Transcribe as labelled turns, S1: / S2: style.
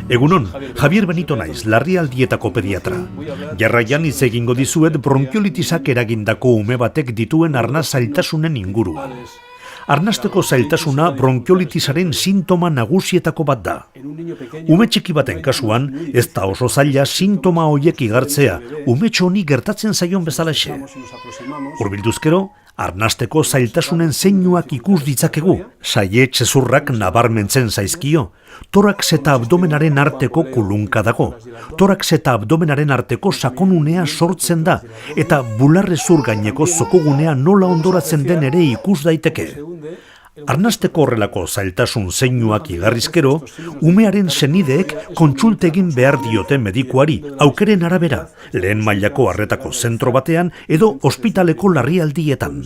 S1: Egunon, Javier Benito naiz, larrialdietako pediatra. Jarraian hitz egingo dizuet bronkiolitisak eragindako ume batek dituen arnas zailtasunen inguruan. Arnasteko zailtasuna bronkiolitisaren sintoma nagusietako bat da. Ume txiki baten kasuan, ez da oso zaila sintoma hoiek igartzea, umetxo honi gertatzen zaion bezalaxe. Hurbilduzkero, arnasteko zailtasunen zeinuak ikus ditzakegu, saie txezurrak nabarmentzen zaizkio, torax eta abdomenaren arteko kulunka dago, torax eta abdomenaren arteko sakonunea sortzen da, eta bularrezur gaineko zokogunea nola ondoratzen den ere ikus daiteke. Arnasteko horrelako zailtasun zeinuak igarrizkero, umearen senideek kontsulte egin behar diote medikuari, aukeren arabera, lehen mailako arretako zentro batean edo ospitaleko larrialdietan.